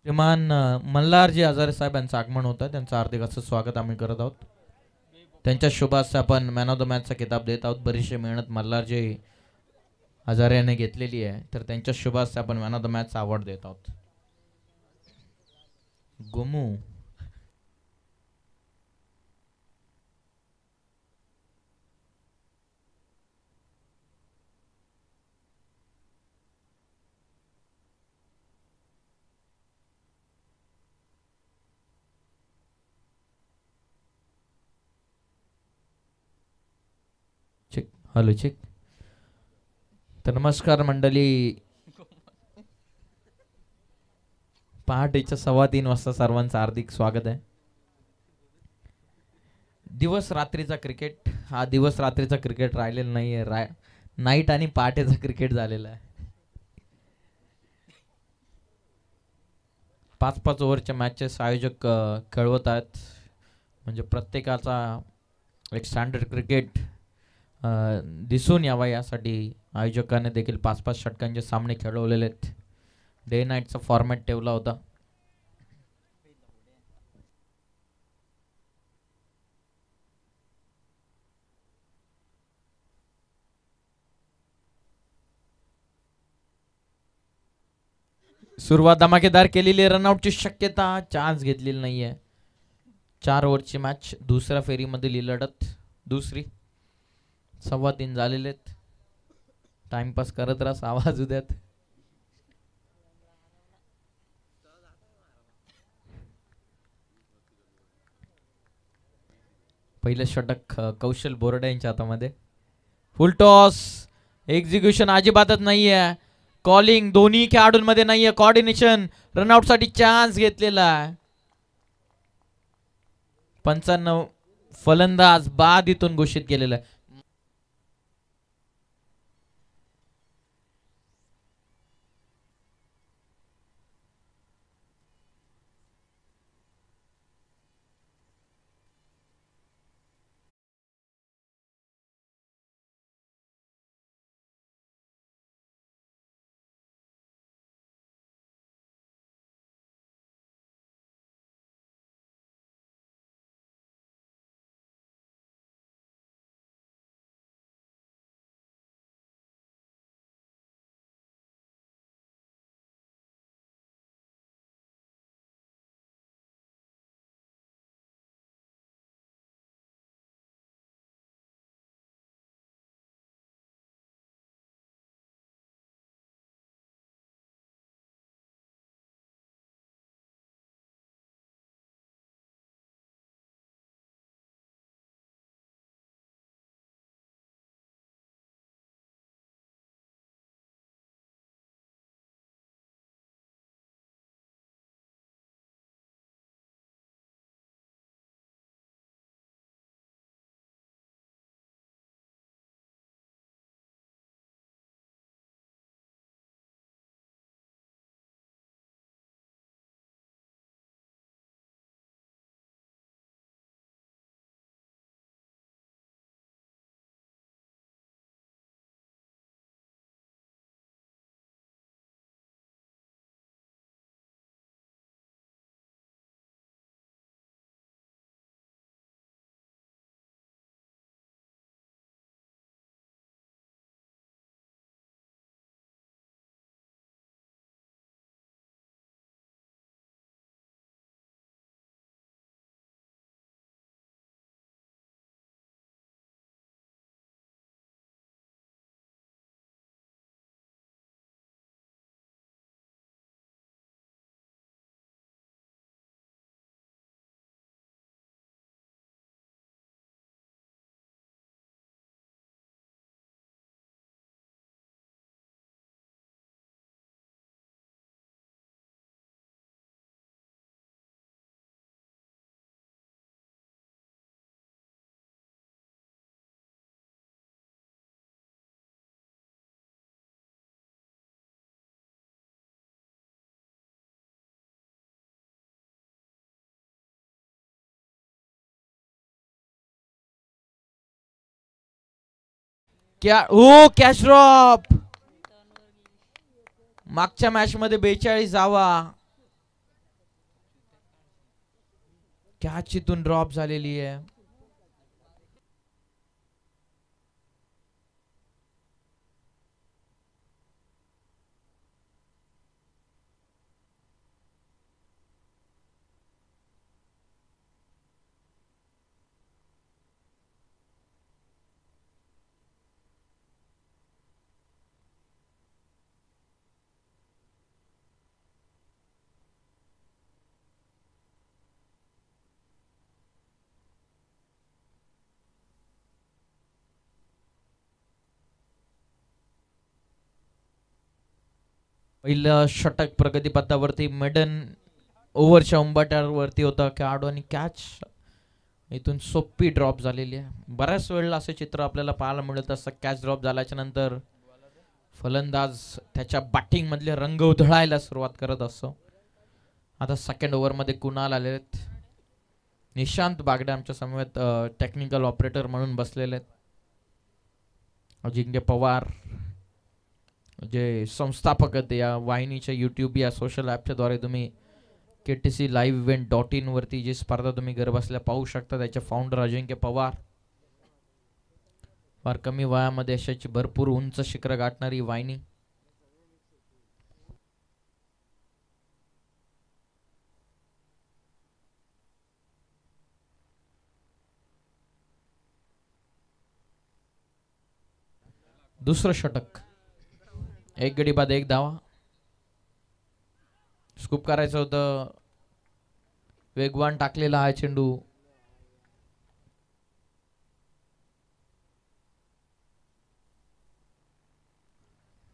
श्रीमान मल्हारजी हजारे साहेब यांचं आगमन होतं. त्यांचं हार्दिक असं स्वागत आम्ही करत आहोत. त्यांच्या शुभ हस्ते आपण मॅन ऑफ द मॅचचा किताब देत आहोत. बरीचशी मेहनत मल्हारजी हजारे याने घेतलेली आहे, तर त्यांच्या शुभ हस्ते आपण मॅन ऑफ द मॅचचा अवॉर्ड देत आहोत. गोमू चिक हॅलो चिक. तर नमस्कार मंडळी, पहाटेच्या 3:15 वाजता सर्वांचं हार्दिक स्वागत आहे. दिवस रात्रीचा क्रिकेट, हा दिवस रात्रीचा क्रिकेट राहिलेला नाहीये. नाईट आणि पहाटेचा क्रिकेट झालेला आहे. 5-5 ओव्हरच्या मॅचेस आयोजक खेळवत आहेत. म्हणजे प्रत्येकाचा एक स्टँडर्ड क्रिकेट दिसून यावा यासाठी आयोजकांनी देखील 5-5 षटकांचे सामने खेळवलेले आहेत. डे नाईटचा फॉर्मॅट ठेवला होता. सुरुवात धमाकेदार केलेली आहे. रनआउटची शक्यता, चान्स घेतलेली नाहीये. 4 ओव्हरची मॅच, दुसऱ्या फेरीमधील ही लढत, दुसरी. 3:15 झालेले आहेत. टाइमपास करत राहा, आवाज उद्यात. पहिलं षटक कौशल बोर्डे यांच्या हातामध्ये. फुल टॉस, एक्झिक्युशन अजिबातच नाहीये. कॉलिंग दोन्ही खेळाडूंमध्ये नाहीये. कॉर्डिनेशन, रनआउट साठी चान्स घेतलेला आहे. 95 फलंदाज बाद इथून घोषित केलेला आहे. क्या ओ कॅश ड्रॉप. मागच्या मॅच मध्ये 42 धावा. कॅच इथून ड्रॉप झालेली आहे. पहिलं षटक प्रगतीपथावरती मेडन ओव्हरच्या उंबरठ्यावरती होता खेळाडू आणि कॅच इथून सोपी ड्रॉप झालेली आहे. बऱ्याच वेळेला असे चित्र आपल्याला पाहायला मिळत असतं. कॅच ड्रॉप झाल्याच्या नंतर फलंदाज त्याच्या बॅटिंग मधले रंग उधळायला सुरुवात करत असतो. आता सेकंड ओव्हरमध्ये कुणाल आलेत. निशांत बागडे आमच्या समवेत टेक्निकल ऑपरेटर म्हणून बसलेले आहेत. अजिंक्य पवार जे संस्थापक आहेत या वाहिनीच्या यूट्यूब या सोशल ॲपच्या द्वारे तुम्ही KTCLiveEvent.in वरती जी स्पर्धा तुम्ही घर बसल्या पाहू शकता. त्याचे फाउंडर अजिंक्य पवार. फार कमी वयामध्ये यशाची भरपूर उंच शिखर गाठणारी वाहिनी. दुसरं षटक. एक गडी बाद एक धावा. स्कूप करायचं होतं. वेगवान टाकलेला हा चेंडू.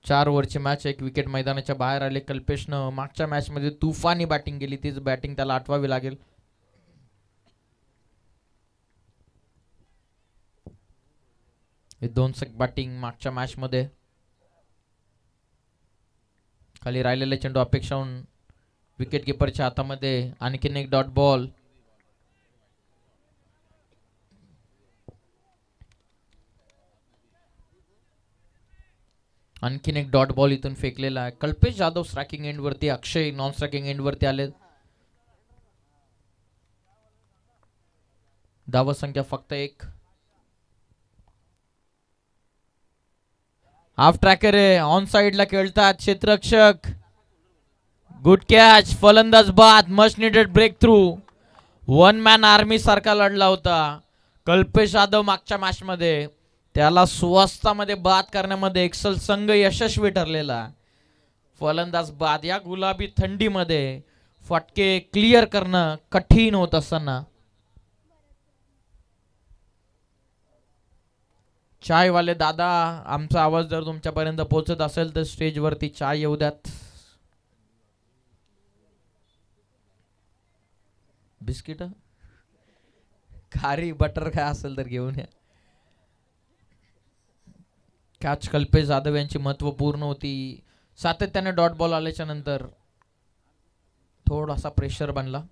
चार ओव्हरची मॅच. एक विकेट मैदानाच्या बाहेर आले. कल्पेशनं मागच्या मॅच मध्ये तुफानी बॅटिंग केली. तीच बॅटिंग त्याला आठवावी लागेल. विध्वंसक बॅटिंग मागच्या मॅच मध्ये. खाली राहिलेला चेंडू अपेक्षाहून विकेट किपरच्या हातामध्ये. आणखीन एक डॉट बॉल. आणखीन एक डॉट बॉल इथून फेकलेला आहे. कल्पेश जाधव स्ट्रायकिंग एंड वरती. अक्षय नॉन स्ट्रायकिंग एंड वरती आले. धावा संख्या फक्त एक. हाफ ट्रॅकर आहे. ऑन साइडला खेळतात क्षेत्ररक्षक. Good catch. फलंदाज बाद. Much needed breakthrough. One man army सारखा लढला होता कल्पेश जाधव मागच्या मॅच मध्ये. त्याला स्वस्तामध्ये बाद करण्यामध्ये एक्सल संघ यशस्वी ठरलेला. फलंदाज बाद. या गुलाबी थंडीमध्ये फटके क्लिअर करणं कठीण होत असताना चायवाले दादा, आमचा आवाज जर तुमच्यापर्यंत पोहोचत असेल तर स्टेजवरती चाय येऊ द्यात. बिस्किट खारी बटर काय असेल तर घेऊन या. कॅच कल्पेश जाधव यांची महत्वपूर्ण होती. सातत्याने डॉट बॉल आल्याच्या नंतर थोडासा प्रेशर बनला.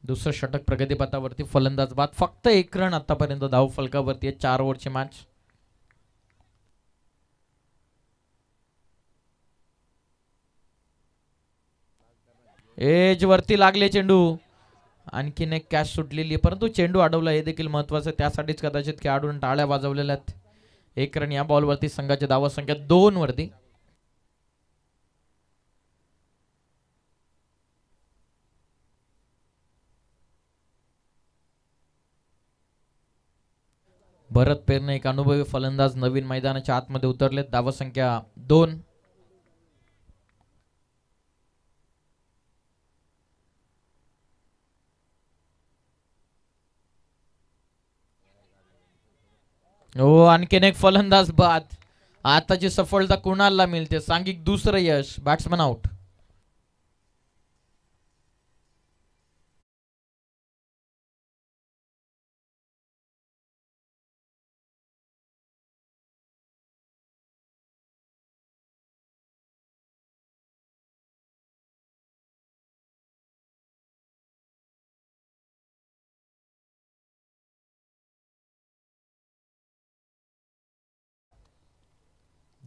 दुसरं षटक प्रगतीपथावरती. फलंदाज बाद. फक्त एक रन आतापर्यंत धाव फलकावरती आहे. 4 ओव्हरची मॅच. एज वरती लागले चेंडू. आणखीन एक कॅच सुटलेली परंतु चेंडू अडवला हे देखील महत्वाचं. त्यासाठीच कदाचित खेळाडूंनी टाळ्या वाजवलेल्या आहेत. एक रन या बॉलवरती. संघाची धावा संख्या 2 वरती. भरत पेरणे एक अनुभवी फलंदाज नवीन मैदानाच्या आतमध्ये उतरलेत. धावा संख्या 2. हो आणखीन एक फलंदाज बाद. आताची सफलता कुणाला मिळते. सांघिक दुसरं यश. Batsman out.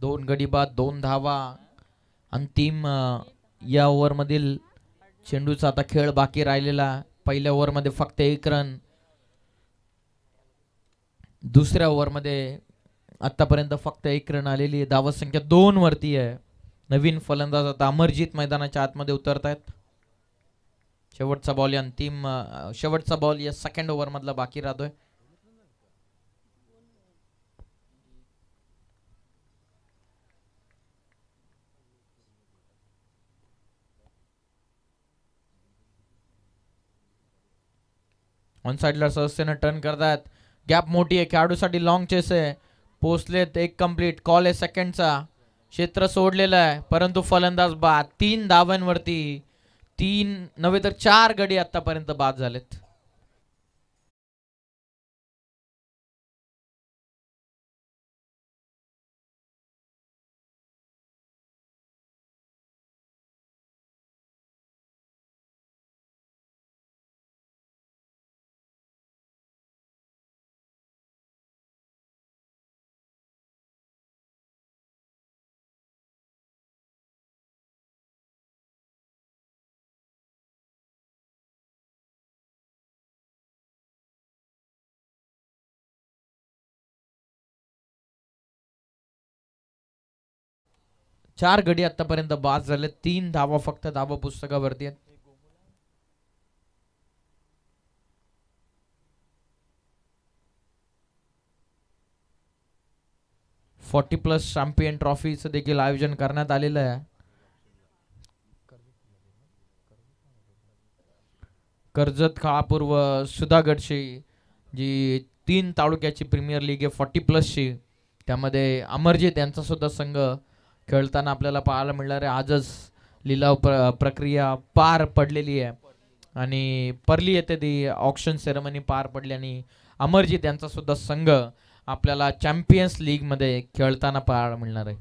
2 गडी बाद 2 धावा. अंतिम या ओव्हरमधील चेंडूचा आता खेळ बाकी राहिलेला. पहिल्या ओव्हरमध्ये फक्त 1 रन. दुसऱ्या ओव्हरमध्ये आतापर्यंत फक्त 1 रन आलेली आहे. धावसंख्या 2 वरती आहे. नवीन फलंदाज आता अमरजीत मैदानाच्या आतमध्ये उतरत आहेत. शेवटचा बॉल या शेवटचा बॉल या सेकंड ओव्हर मधला बाकी राहतोय. ऑन साइडला सहजतेनं टर्न करतात. गॅप मोठी आहे खेळाडूसाठी. लॉंग चेस आहे. पोचलेत. 1 कंप्लीट. कॉल आहे सेकंडचा. क्षेत्र सोडलेलं आहे परंतु फलंदाज बाद. 3 धावांवरती 3 नव्हे तर 4 गडी आतापर्यंत बाद झालेत. चार गडी आतापर्यंत बाद झाले. 3 धावा फक्त धावा पुस्तकावरती आहेत. +40 चॅम्पियन ट्रॉफीचं देखील आयोजन करण्यात आलेलं आहे. कर्जत खाळापूर्व सुधागडची जी 3 तालुक्याची प्रीमियर लीग आहे 40+ची, त्यामध्ये अमरजीत यांचा सुद्धा संघ खेळताना आपल्याला पाहायला मिळणार आहे. आजच लिलाव प्रक्रिया पार पडलेली आहे आणि परली येथे ती ऑक्शन सेरेमनी पार पडली आणि अमरजीत यांचा सुद्धा संघ आपल्याला चॅम्पियन्स लीग मध्ये खेळताना पाहायला मिळणार आहे.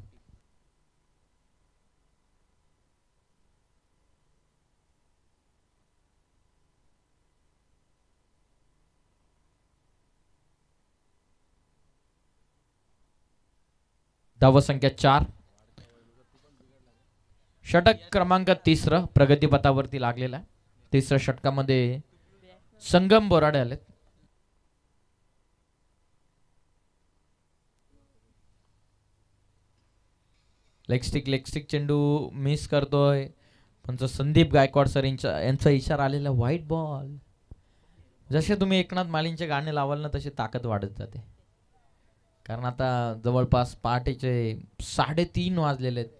धावसंख्या 4. षटक क्रमांक 3 प्रगतीपथावरती लागलेला आहे. 3ऱ्या षटकामध्ये संगम बोराडे आलेत. लेगस्टिक चेंडू मिस करतोय पण संदीप गायकवाड सर यांचा इशारा आलेला व्हाईट बॉल. जसे तुम्ही एकनाथ मालींचे गाणे लावाल ना तशी ताकद वाढत जाते. कारण आता जवळपास पहाटेचे 3:30 वाजलेले आहेत.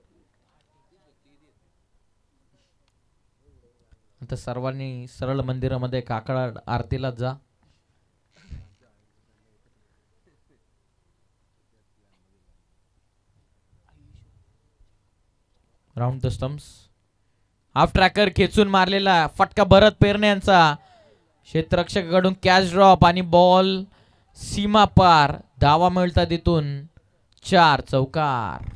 आता सर्वांनी सरळ मंदिरामध्ये काकडा आरतीला जा. Round the stumps. Half tracker खेचून मारलेला फटका भरत पेरणे यांचा. क्षेत्ररक्षकाकडून कॅच ड्रॉप आणि बॉल सीमा पार. धावा मिळतात इथून 4 चौकार.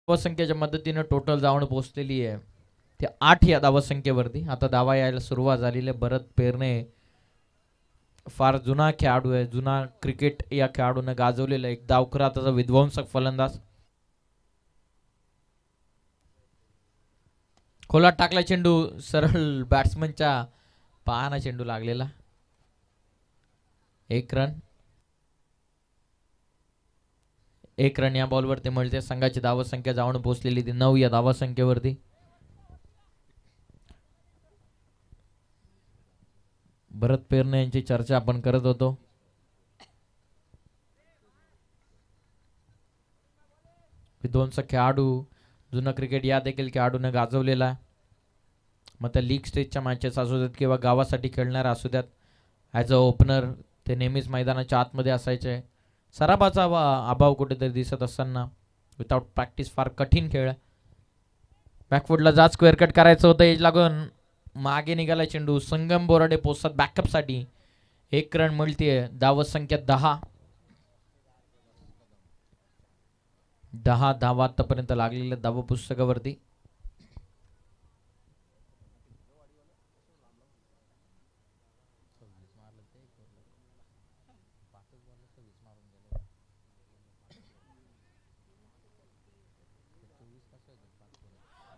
धावसंख्येच्या मदतीने टोटल धावण पोहोचलेली आहे ते 8 या धावसंख्येवरती. आता धावा यायला सुरुवात झालेली आहे. भरत पेरणे फार जुना खेळाडू आहे. जुना क्रिकेट या खेळाडूने गाजवलेला एक डावखुरा त्याचा विध्वंसक फलंदाज. खोलात टाकला चेंडू. सरळ बॅट्समनच्या पायाना चेंडू लागलेला. 1 रन. 1 रन या बॉलवरती मिळते. संघाची धावसंख्या जाऊन पोहोचलेली ती 9 या धावसंख्येवरती. भरत पेरणे यांची चर्चा आपण करत होतो. विध्वंसक खेळाडू, जुना क्रिकेट या देखील खेळाडूने गाजवलेला. मग त्या लीग स्टेजच्या मॅचेस असू द्यात किंवा गावासाठी खेळणारे असू द्यात, ॲज अ ओपनर ते नेहमीच मैदानाच्या आतमध्ये असायचे. सरावाचा अभाव कुठेतरी दिसत असताना विदाउट प्रॅक्टिस फार कठीण खेळ. बॅकफुटला जात स्क्वेअर कट करायचं होतं. एज लागून मागे निघाला चेंडू. संगम बोराडे पोचतात बॅकअपसाठी. 1 रन मिळतीये. धावसंख्या 10. 10 धावा आतापर्यंत लागलेल्या धावा पुस्तकावरती.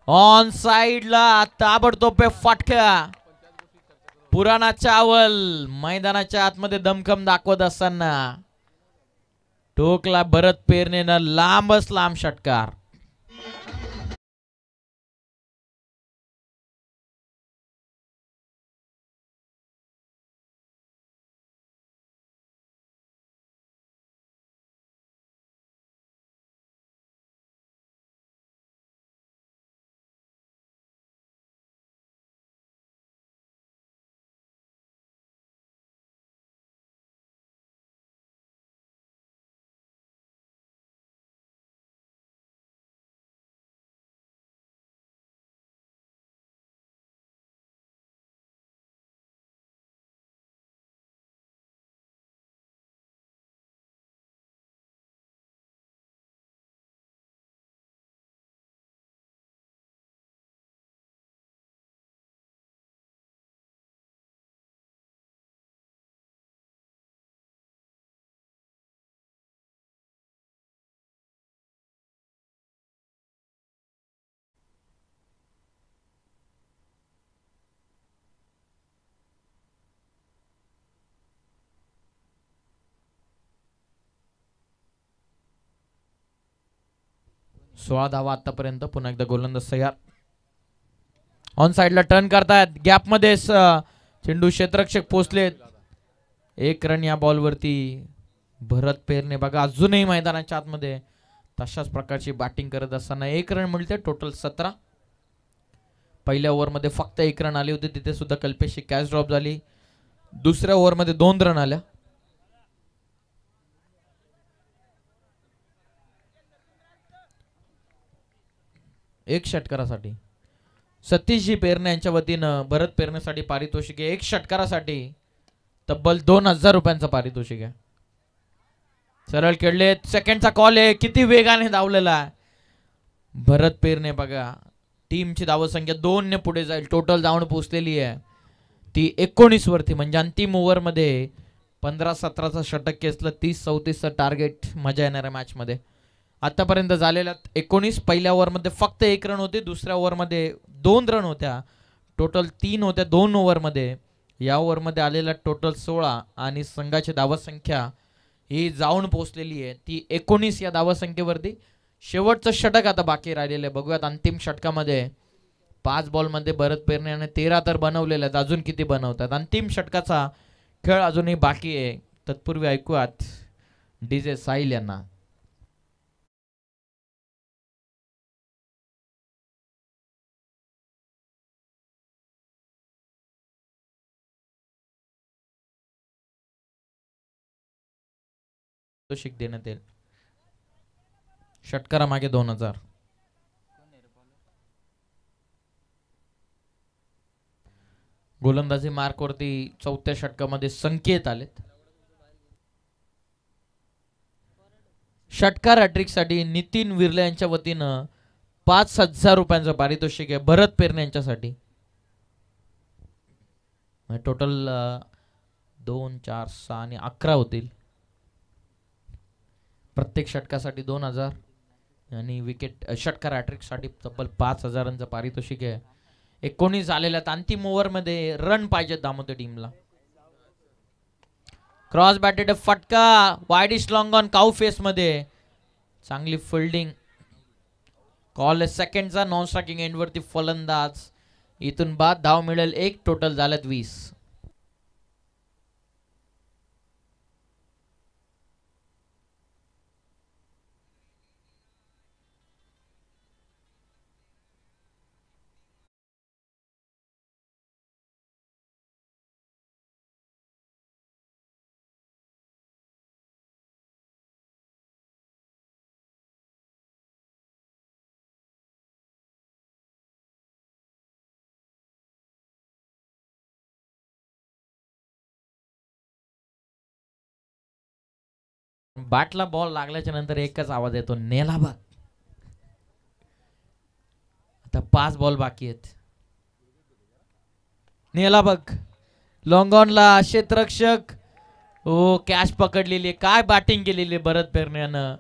ऑन साइडला ताबडतोब फटका. पुराणा चावल मैदानाच्या आतमध्ये दमखम दाखवत असताना टोकला भरत पेरणेनं लांबच लांब षटकार. सोळा धावा आतापर्यंत. पुन्हा एकदा गोलंदाज तयार. ऑन साइडला टर्न करतायत. गॅप मध्ये चेंडू क्षेत्ररक्षक पोहोचलेत. एक रन या बॉलवरती. भरत पेरणे बघा अजूनही मैदानाच्या आतमध्ये तशाच प्रकारची बॅटिंग करत असताना 1 रन मिळते. टोटल 17. पहिल्या ओव्हरमध्ये फक्त 1 रन आली होती. तिथे सुद्धा कल्पेशची कॅच ड्रॉप झाली. दुसऱ्या ओव्हरमध्ये 2 रन आल्या. एक षटकारासाठी सतीशजी पेरणे यांच्या वतीनं भरत पेरण्यासाठी पारितोषिक आहे. एक षटकारासाठी तब्बल 2000 रुपयांचं पारितोषिक आहे. सरळ खेळले. सेकंडचा कॉल आहे. किती वेगाने धावलेला आहे भरत पेरणे बघा. टीमची धावसंख्या 2 ने पुढे जाईल. टोटल धावून पोहोचलेली आहे ती 19 वरती. म्हणजे अंतिम ओव्हरमध्ये 15-17चं षटक केसलं. 30-34चं टार्गेट. मजा येणाऱ्या मॅच मध्ये. आतापर्यंत झालेल्या 19. पहिल्या ओव्हरमध्ये फक्त 1 रन होते. दुसऱ्या ओव्हरमध्ये 2 रन होत्या. टोटल 3 होत्या 2 ओव्हरमध्ये. या ओव्हरमध्ये आलेला टोटल 16 आणि संघाची धावसंख्या ही जाऊन पोहोचलेली आहे ती 19 या धावसंख्येवरती. शेवटचं षटक आता बाकी राहिलेलं आहे. बघूयात अंतिम षटकामध्ये 5 बॉलमध्ये भरत पेरणे 13 तर बनवलेले आहेत. अजून किती बनवतात. अंतिम षटकाचा खेळ अजूनही बाकी आहे. तत्पूर्वी ऐकूयात डीजे साहिल यांना. शिक देण्यात येईल. षटकारा मागे 2000. गोलंदाजी मार्कवरती 4थ्या षटकामध्ये संकेत आलेत. षटकार हॅट्रिक साठी नितीन विर्ले यांच्या वतीनं 5000 रुपयांचं पारितोषिक आहे भरत पेरणे यांच्यासाठी. टोटल 2, 4, 6 आणि 11 होतील. प्रत्येक षटकासाठी 2000 आणि विकेट षटकार हॅट्रिक साठी तब्बल 5000चं पारितोषिक आहे. 19 झालेल्या अंतिम ओव्हरमध्ये रन पाहिजेत दामोदर टीमला. क्रॉस बॅटेड फटका. Widish long on cow face मध्ये. चांगली फिल्डिंग. कॉल सेकंडचा. नॉन स्ट्रायकिंग एंडवरती फलंदाज. इथून बाद धाव मिळेल 1. टोटल झाल्यात 20. बॅटला बॉल लागल्याच्या नंतर एकच आवाज येतो, नेला बघ. आता 5 बॉल बाकी आहेत. नेला बघ. लॉंग ऑनला क्षेत्ररक्षक. हो, कॅच पकडलेली. काय बॅटिंग केलेली भरत पेरण्यानं.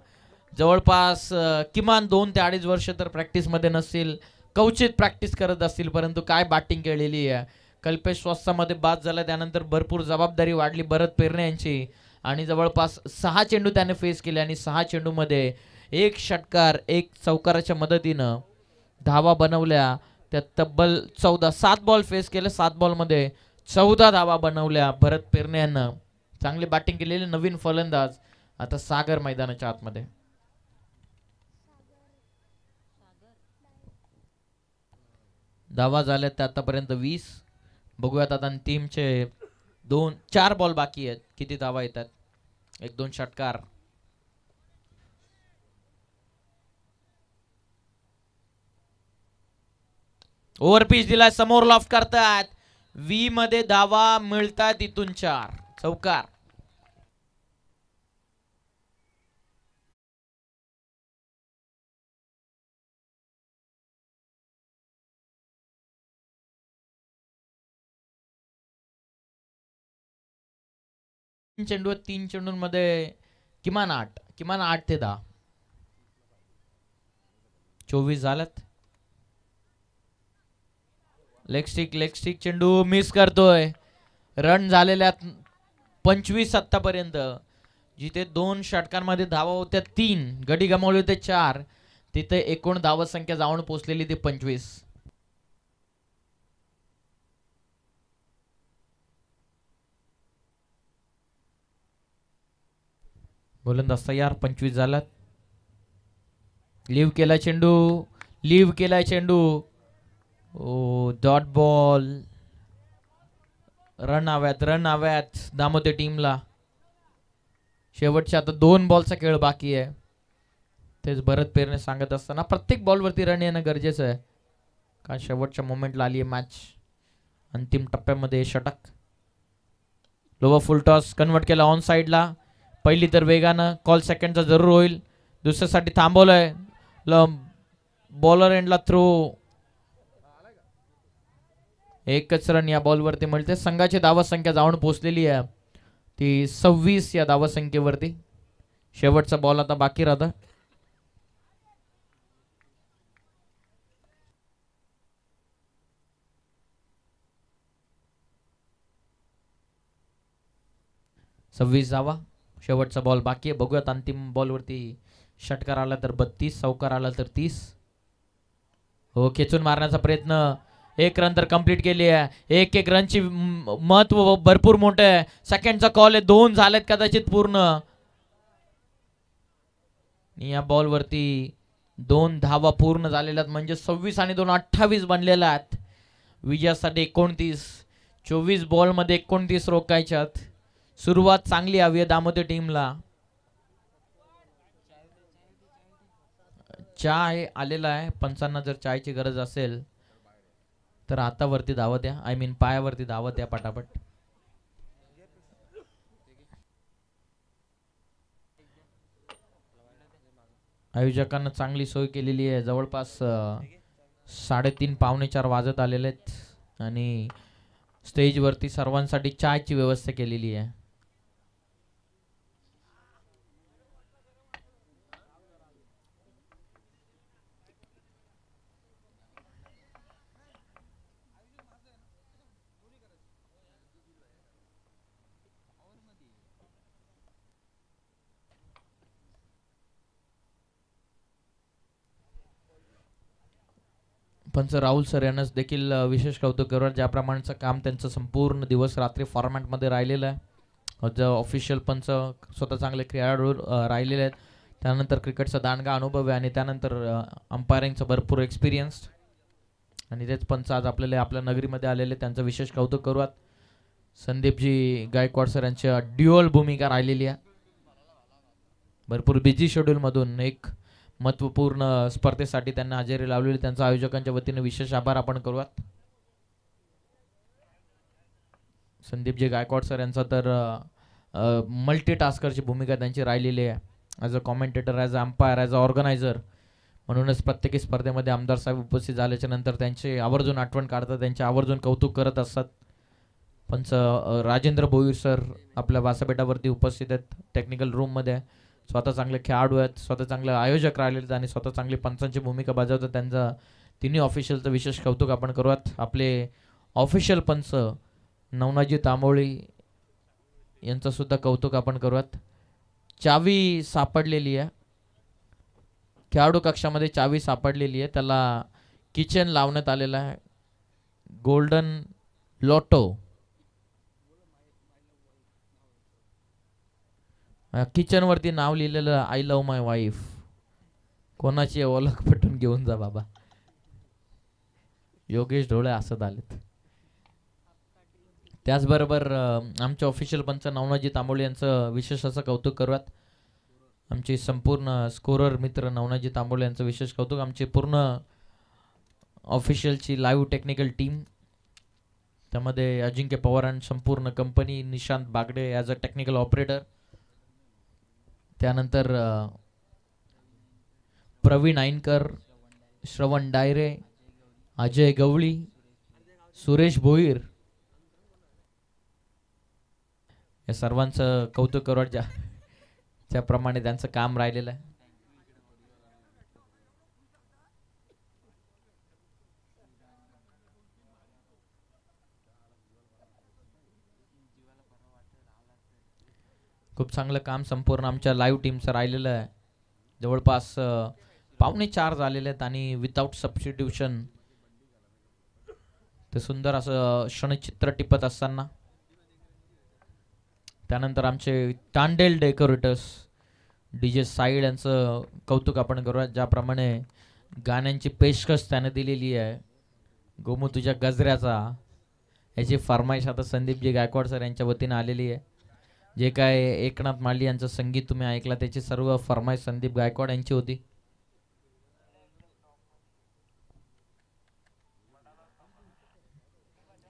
जवळपास किमान 2 ते 2.5 वर्ष तर प्रॅक्टिसमध्ये नसतील, कवचित प्रॅक्टिस करत असतील, परंतु काय बॅटिंग केलेली आहे. कल्पेश स्वस्तामध्ये बाद झाला, त्यानंतर भरपूर जबाबदारी वाढली भरत पेरणे यांची आणि जवळपास 6 चेंडू त्याने फेस केले आणि 6 चेंडूमध्ये 1 षटकार 1 चौकाराच्या मदतीनं धावा बनवल्या. त्या तब्बल 7 बॉल फेस केले. 7 बॉलमध्ये 14 धावा बनवल्या भरत पेरणे यानं. चांगली बॅटिंग केलेली नवीन फलंदाज. आता सागर मैदानाच्या आतमध्ये. धावा झाल्यात त्या आतापर्यंत 20. बघूयात आता टीमचे 4 बॉल बाकी आहेत, किती धावा येतात. 1-2 षटकार. ओव्हर पिच दिलाय, समोर लॉफ्ट करतात. वी मध्ये धावा मिळतात, इथून 4 चौकार. चेंडू 3 चेंडूंमध्ये किमान 8 ते 10. 24 झाल्यात. लेग स्टिक चेंडू मिस करतोय. रन झालेल्यात 25 आतापर्यंत. जिथे 2 षटकांमध्ये धावा होत्या 3, गडी गमावले होते 4, तिथे एकूण धावा संख्या जाऊन पोहोचलेली ती 25. गोलंदाज तयार. 25 झालात. लिव्ह केलाय चेंडू. ओ, डॉट बॉल. रन हव्यात दामोते टीमला. शेवटच्या आता 2 बॉलचा खेळ बाकी आहे. तेच भरत पेरणे सांगत असताना प्रत्येक बॉलवरती रन येणं गरजेचं आहे, कारण शेवटच्या मोमेंटला आली आहे मॅच. अंतिम टप्प्यामध्ये षटक. लोवर फुल टॉस कन्वर्ट केला ऑन साईडला. पहिली तर वेगानं, कॉल सेकंडचा जरूर होईल. दुसऱ्यासाठी थांबवलंय. बॉलर एंडला थ्रो. एकच रन या बॉलवरती मिळते. संघाची धावा संख्या जाऊन पोहोचलेली आहे ती 26 या धावा संख्येवरती. शेवटचा बॉल आता बाकी राहता. धावा. शेवटचा बॉल बाकी आहे. बघूयात अंतिम बॉलवरती षटकार आला तर 32, चौकार आला तर 30. हो, खेचून मारण्याचा प्रयत्न. 1 रन तर कंप्लीट केली आहे. एक रनची महत्व भरपूर मोठं आहे. सेकंडचा कॉल आहे. 2 झालेत कदाचित पूर्ण. या बॉलवरती 2 धावा पूर्ण झालेल्या आहेत, म्हणजे 26 आणि 2 28 बनलेल्या आहेत. विजयासाठी 29. 24 बॉलमध्ये 29 रोखायच्यात. सुरुवात चांगली हवी आहे दामोदर टीमला. चाय आलेला आहे. पंचांना जर चायची गरज असेल तर हातावरती धावत द्या, आय मीन पायावरती धावत द्या पटापट. आयोजकांना चांगली सोय केलेली आहे. जवळपास 3:30 पावणे 4 वाजत आलेले आहेत आणि स्टेजवरती सर्वांसाठी चायची व्यवस्था केलेली आहे. पंच राहुल सर यांनाच देखील विशेष कौतुक करूया, ज्याप्रमाणेचं काम त्यांचं संपूर्ण दिवस रात्री फॉर्मॅटमध्ये राहिलेलं आहे. ऑफिशियल पंच स्वतः चांगले खेळाडू राहिलेले आहेत. त्यानंतर क्रिकेटचा दांडगा अनुभव आहे आणि त्यानंतर अंपायरिंगचा भरपूर एक्सपिरियन्स, आणि तेच पंच आज आपल्या नगरीमध्ये आलेले, त्यांचं विशेष कौतुक करूयात. संदीपजी गायकवाड सर यांची ड्युअल भूमिका राहिलेली आहे. भरपूर बिझी शेड्यूलमधून एक महत्वपूर्ण स्पर्धेसाठी त्यांना हजेरी लावलेली, त्यांच्या आयोजकांच्या वतीने विशेष आभार आपण करूयात. संदीपजी गायकवाड सर यांचा तर मल्टीटास्करची भूमिका त्यांची राहिलेली आहे. As a commentator, as a umpire, as a organiser म्हणूनच प्रत्येकी स्पर्धेमध्ये आमदार साहेब उपस्थित झाल्याच्या नंतर त्यांचे आवर्जून आठवण काढतात, त्यांचे आवर्जून कौतुक करत असतात. पंच राजेंद्र भोईर सर आपल्या व्यासपीठावरती उपस्थित आहेत, टेक्निकल रूममध्ये. स्वतः चांगले खेळाडू आहेत, स्वतः चांगले आयोजक राहिलेले आहेत आणि स्वतः चांगली पंचांची भूमिका बजावतात. त्यांचा तिन्ही ऑफिशियलचं विशेष कौतुक आपण करूयात. आपले ऑफिशियल पंच नवनाजी तांबोळी यांचं सुद्धा कौतुक आपण करूयात. चावी सापडलेली आहे खेळाडू कक्षामध्ये, चावी सापडलेली आहे. त्याला किचन लावण्यात आलेलं आहे, गोल्डन लॉटो. किचनवरती नाव लिहिलेलं आय लव्ह माय वाईफ. कोणाची ओळख पटून घेऊन जा बाबा. योगेश ढोळे असत आलेत. त्याचबरोबर आमचे ऑफिशियल पंच नवनाजी तांबोळे यांचं विशेष असं कौतुक करूयात. आमचे संपूर्ण स्कोरर मित्र नवनाजी तांबोळे यांचं विशेष कौतुक. आमची पूर्ण ऑफिशियलची लाईव्ह टेक्निकल टीम, त्यामध्ये अजिंक्य पवार आणि संपूर्ण company, Nishant Bagde as a technical operator, त्यानंतर प्रवीण ऐनकर, श्रवण डायरे, अजय गवळी, सुरेश भोईर, या सर्वांचं कौतुक करू ज्याप्रमाणे त्यांचं काम राहिलेलं आहे. खूप चांगलं काम संपूर्ण आमच्या लाईव्ह टीमचं राहिलेलं आहे. जवळपास 3:15 झालेले आहेत आणि विदाऊट सबस्टिट्यूशन ते सुंदर असं क्षणचित्र टिपत असताना. त्यानंतर आमचे तांडेल डेकोरेटर्स DJ साईड यांचं कौतुक आपण करूया. ज्याप्रमाणे गाण्यांची पेशकश त्याने दिलेली आहे, गोमू तुझ्या गजऱ्याचा, याची फरमाईश आता संदीपजी गायकवाड सर यांच्या वतीने आलेली आहे. जे काय एकनाथ माळी यांचं संगीत तुम्ही ऐकला, त्याची सर्व फरमाईश संदीप गायकवाड यांची होती.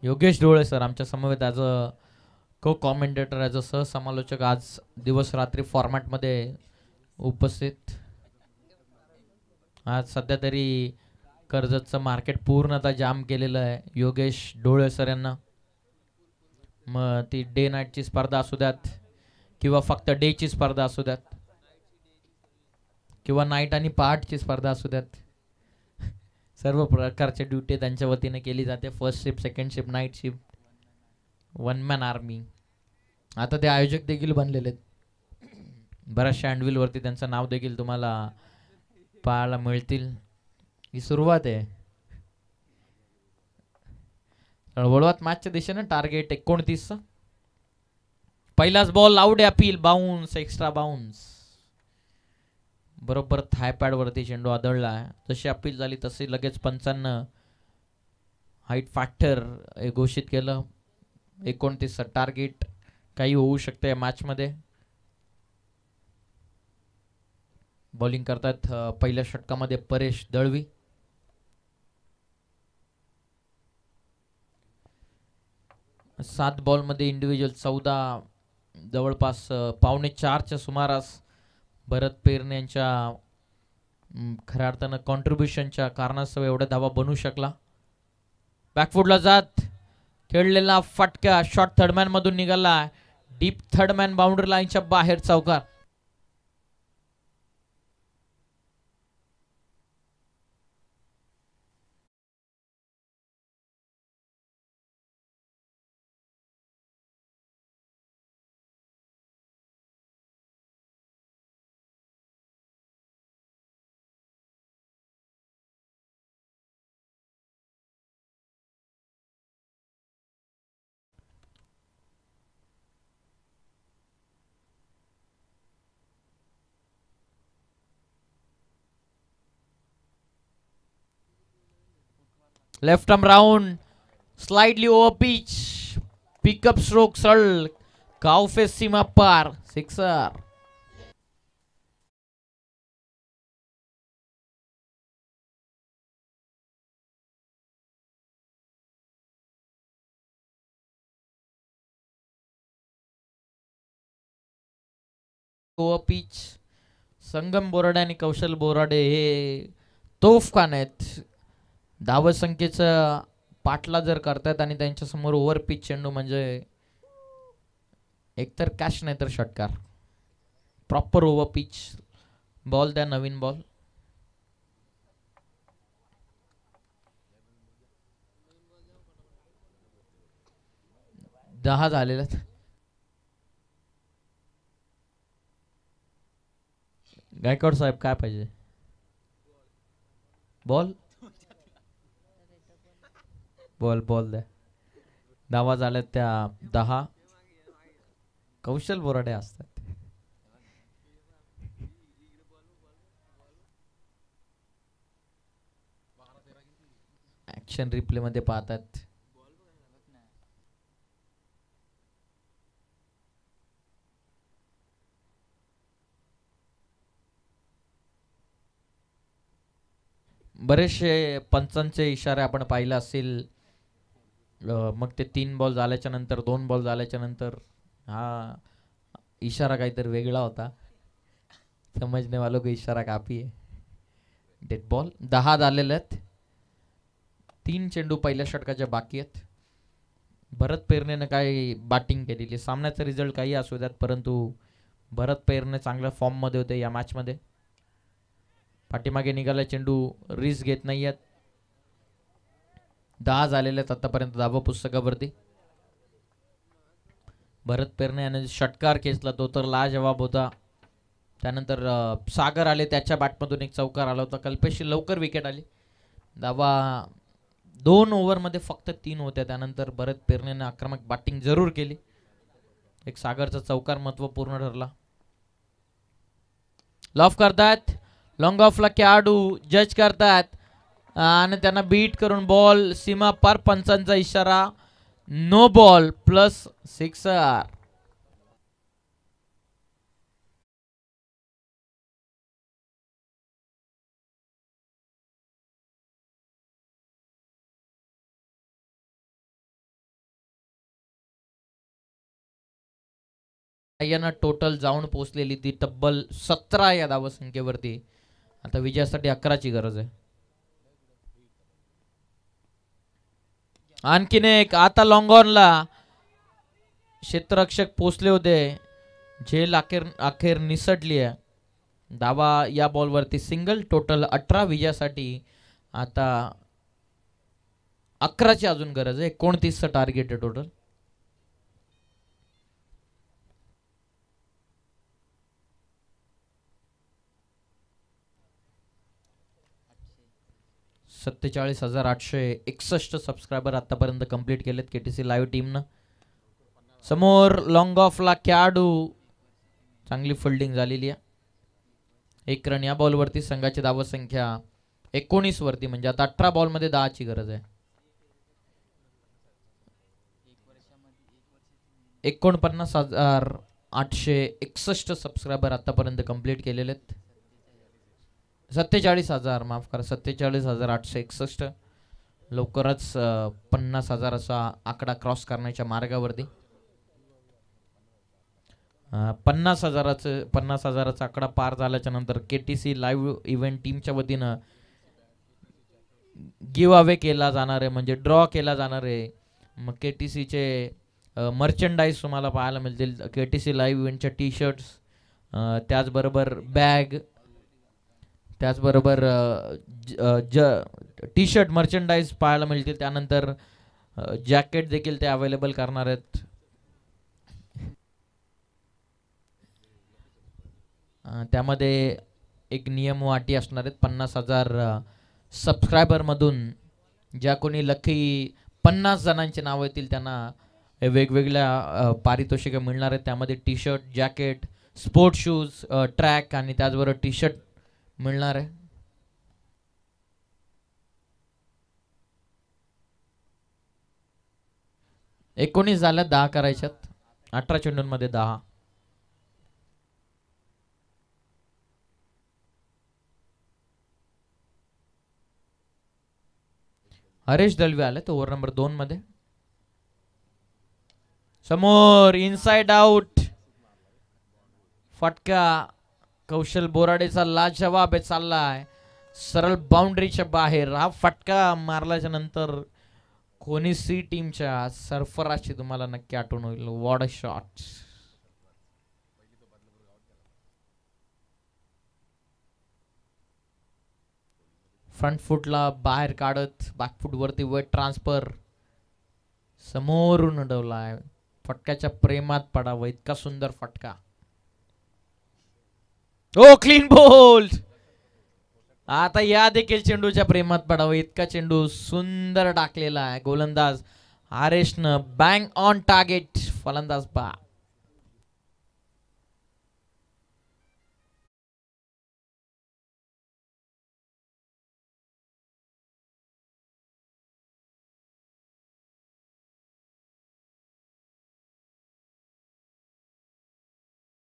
योगेश ढोळे सर आमच्या समवेत ॲज अ को कॉमेंटेटर, ॲज अ सहसमालोचक आज दिवस रात्री फॉर्मॅटमध्ये उपस्थित. आज सध्या तरी कर्जतचं मार्केट पूर्णतः जाम केलेलं आहे योगेश ढोळे सर यांना. मग ती डे नाईटची स्पर्धा असू द्यात किंवा फक्त डेची स्पर्धा असू द्यात किंवा नाईट आणि पहाटची स्पर्धा असू द्यात, सर्व प्रकारची ड्युटी त्यांच्या वतीने केली जाते. First shift, second shift, night shift, one man army. आता ते आयोजक देखील बनलेले आहेत. बऱ्याचशा हँडविलवरती त्यांचं नाव देखील तुम्हाला पाहायला मिळतील. ही सुरुवात आहे. वळवत मॅचच्या दिशेने टार्गेट 29. पहिलाच ball out, appeal, bounce, extra bounce. बरोबर थायपॅड वरती चेंडू आदळला. जशी अपील झाली तशी लगेच पंचांना हाईट फॅक्टर घोषित केलं. 29 टार्गेट. काही होऊ शकते या मॅचमध्ये. बॉलिंग करतात पहिल्या षटकामध्ये परेश दळवी. सात बॉलमध्ये इंडिव्हिज्युअल 14, जवळपास 3:45च्या सुमारास भरत पेरणे यांच्या खऱ्या अर्थानं कॉन्ट्रीब्युशनच्या कारणास्तव एवढा धावा बनवू शकला. बॅकफुटला जात खेळलेला फटका शॉट थर्डमॅन मधून निघाला. डीप थर्डमॅन बाउंड्री लाईनच्या बाहेर चौकार. Left arm round, slightly over pitch, pickup stroke सरळ काउफेस सीमा पार, सिक्सर. पिच. संगम बोराडे आणि कौशल बोराडे हे तोफखान आहेत. धावसंख्येचा पाठला जर करतात आणि त्यांच्यासमोर ओव्हर पिच चेंडू म्हणजे एकतर कॅच नाही तर षटकार. प्रॉपर ओव्हर पिच बॉल द्या. नवीन बॉल. दहा झालेले. गायकवाड साहेब काय पाहिजे. बॉल बॉल बॉल द्या. धावा झाल्यात त्या 10. कौशल बोराडे असतात. ऍक्शन रिप्ले मध्ये पाहतात. बरेचसे पंचांचे इशारे आपण पाहिला असेल. मग ते 3 बॉल झाल्याच्या नंतर 2 बॉल झाल्याच्या नंतर हा इशारा काहीतरी वेगळा होता. समजने वालों को इशारा काफी आहे. Dead ball. 10 झालेले आहेत. 3 चेंडू पहिल्या षटकाच्या बाकी आहेत. भरत पेरनेनं काय बॅटिंग केलेली. सामन्याचा रिझल्ट काही असू द्यात परंतु भरत पेरने चांगल्या फॉर्म मध्ये होते या मॅच मध्ये. पाठीमागे निघाला चेंडू रिस्क घेत नाही आहेत. 10 झालेले आहेत आतापर्यंत धावा पुस्तकावरती. भरत पेरणे याने षटकार खेचला तो तर लाजवाब होता. त्यानंतर सागर आले. त्याच्या बॅटमधून एक चौकार आला होता. कल्पेशची लवकर विकेट आली. धावा 2 ओव्हरमध्ये फक्त 3 होत्या. त्यानंतर भरत पेरनेने आक्रमक बॅटिंग जरूर केली. एक सागरचा चौकार महत्वपूर्ण ठरला. लॉफ करतात. लॉंग ऑफला खेळाडू जज करतात आणि त्यांना बीट करून बॉल सीमा पार. पंचांचा इशारा. No ball plus 6. टोटल जाऊन पोहोचलेली ती तब्बल 17 या धावसंख्येवरती. आता विजयासाठी 11ची गरज आहे. आणखीन एक. आता लॉंग ऑनला क्षेत्ररक्षक पोचले होते. झेल अखेर निसटली आहे. धावा या बॉलवरती सिंगल. टोटल 18 विजयासाठी आता 11ची अजून गरज आहे. 29चं टार्गेट आहे टोटल. $47,861 सबस्क्रायबर आतापर्यंत कंप्लीट केलेत केटीसी लाईव्ह टीमनं. समोर लॉंग ऑफला खेळाडू. चांगली फिल्डिंग झालेली आहे. 1 रन या बॉलवरती. संघाची धावसंख्या 19 वरती म्हणजे आता 18 बॉलमध्ये 10ची गरज आहे. 49,861 सबस्क्रायबर आतापर्यंत कंप्लीट केलेले आहेत. 47,000 माफ करा. 47,861. लवकरच 50,000 असा आकडा क्रॉस करण्याच्या मार्गावरती. 50,000चा आकडा पार झाल्याच्या नंतर केटीसी लाईव्ह इव्हेंट टीमच्या वतीनं गिव्ह अवे केला जाणार आहे म्हणजे ड्रॉ केला जाणार आहे. मग केटीसीचे मर्चंडाईज तुम्हाला पाहायला मिळतील. केटीसी लाईव्ह इव्हेंटच्या टी शर्ट्स, त्याचबरोबर बॅग, त्याचबरोबर टी शर्ट मर्चंडाईज पाहायला मिळतील. त्यानंतर जॅकेट देखील ते अवेलेबल करणार आहेत. त्यामध्ये एक नियम व अटी असणार आहेत. 50,000 सबस्क्रायबरमधून ज्या कोणी लकी 50 जणांची नावं येतील त्यांना वेगवेगळ्या पारितोषिकं मिळणार आहेत. त्यामध्ये T shirt, jacket, sport shoes, track आणि त्याचबरोबर टी शर्ट मिळणार आहे. एकोणीस झाल्या. 10 करायच्यात. 18 चेंडूंमध्ये 10. हरेश दलवे आले तो ओव्हर नंबर 2 मध्ये. समोर इनसाइड आउट. फटका कौशल बोराडेचा लाजवाब आहे, चाललाय सरळ बाउंड्रीच्या बाहेर. हा फटका मारल्याच्या नंतर कोणी सी टीमच्या सरफराची तुम्हाला नक्की आठवण होईल. What a shot. फ्रंट फुटला बाहेर काढत बॅकफुट वरती वेट ट्रान्सफर समोरून उडवलाय. फटक्याच्या प्रेमात पडावं इतका सुंदर फटका. ओ क्लीन बोल्ड. आता या देखील चेंडूच्या प्रेमात पडावं इतका चेंडू सुंदर टाकलेला आहे. गोलंदाज हरेशनं बँग ऑन टार्गेट. फलंदाज बा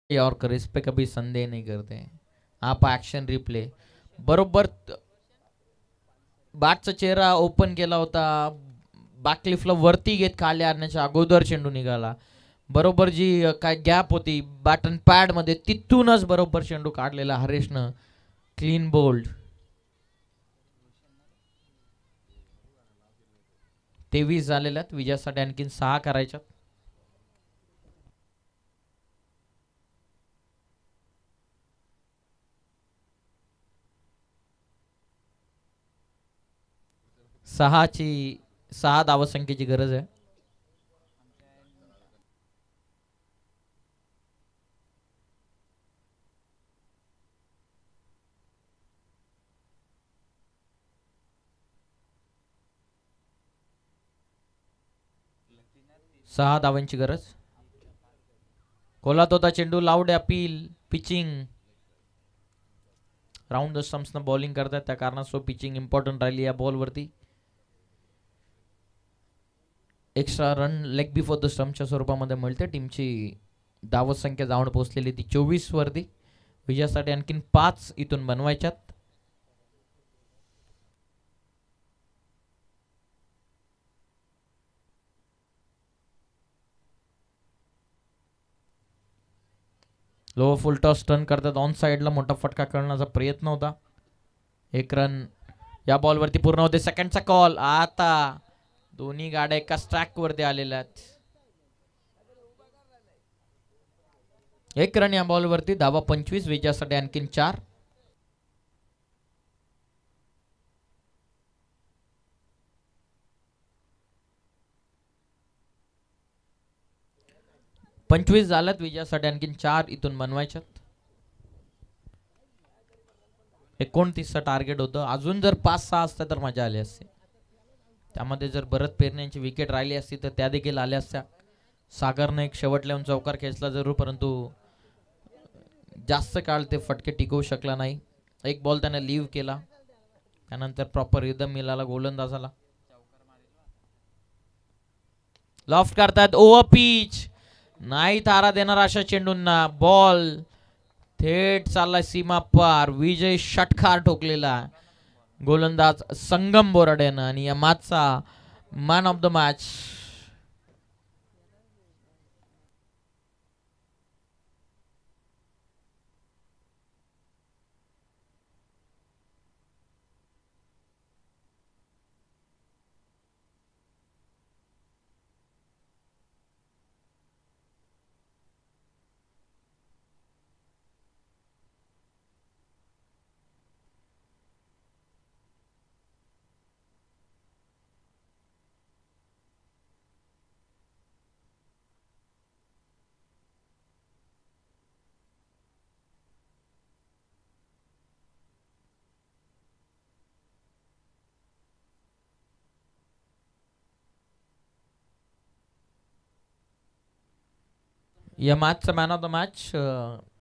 यॉर्कर इस पे कभी संदेह नहीं करते. आप ऍक्शन रिप्ले बरोबर बॅटचा चेहरा ओपन केला होता. बॅकलिफ्टला वरती घेत खाली आणण्याच्या अगोदर चेंडू निघाला. बरोबर जी काय गॅप होती बॅटन पॅड मध्ये तिथूनच बरोबर चेंडू काढलेला हरेशनं. Clean bowled. 23 झालेल्यात. विजयासाठी आणखीन 6 करायच्यात. सहा धावसंख्येची गरज आहे. सहा धावांची गरज. कोलात होता चेंडू. Loud appeal. Pitching round the स्टम्प्सनं बॉलिंग करतात त्या कारणास्तव पिचिंग इम्पॉर्टंट राहिली या बॉलवरती. Extra run leg before the स्टम्पच्या स्वरूपामध्ये मिळते. टीमची धावत संख्या जाऊन पोहोचलेली ती 24 वरती. विजयासाठी आणखीन 5 इथून बनवायच्यात. लो फुल टॉस टर्न करतात. ऑन साइडला मोठा फटका करण्याचा प्रयत्न होता. 1 रन या बॉलवरती पूर्ण होते. सेकंडचा कॉल. आता दोन्ही गाड्या एका स्ट्रॅक वरती आलेल्या आहेत. 1 रन या बॉलवरती. धावा 25. विजयासाठी आणखीन 4. झाल्यात. विजयासाठी आणखीन 4 इथून बनवायच्यात. 29चं टार्गेट होतं. अजून जर 5-6 असतं तर मजा आली असते. त्यामध्ये जर भरत पेरण्यांची विकेट राहिली असती तर त्या देखील आल्या असत्या. सागरने एक शेवटला येऊन चौकार खेचला जरूर, परंतु जास्त काळ ते फटके टिकवू शकला नाही. एक बॉल त्याने लीव्ह केला. त्यानंतर प्रॉपर रिदम मिळाला गोलंदाजाला. लॉफ्ट करतात. Over pitch. नाही तारा देणार अशा चेंडूंना. बॉल थेट चाललाय सीमा पार. विजय षटकार ठोकलेला गोलंदाज संगम बोराडेनं. आणि या मॅचचा मॅन ऑफ द मॅच या मॅचचा मॅन ऑफ द मॅच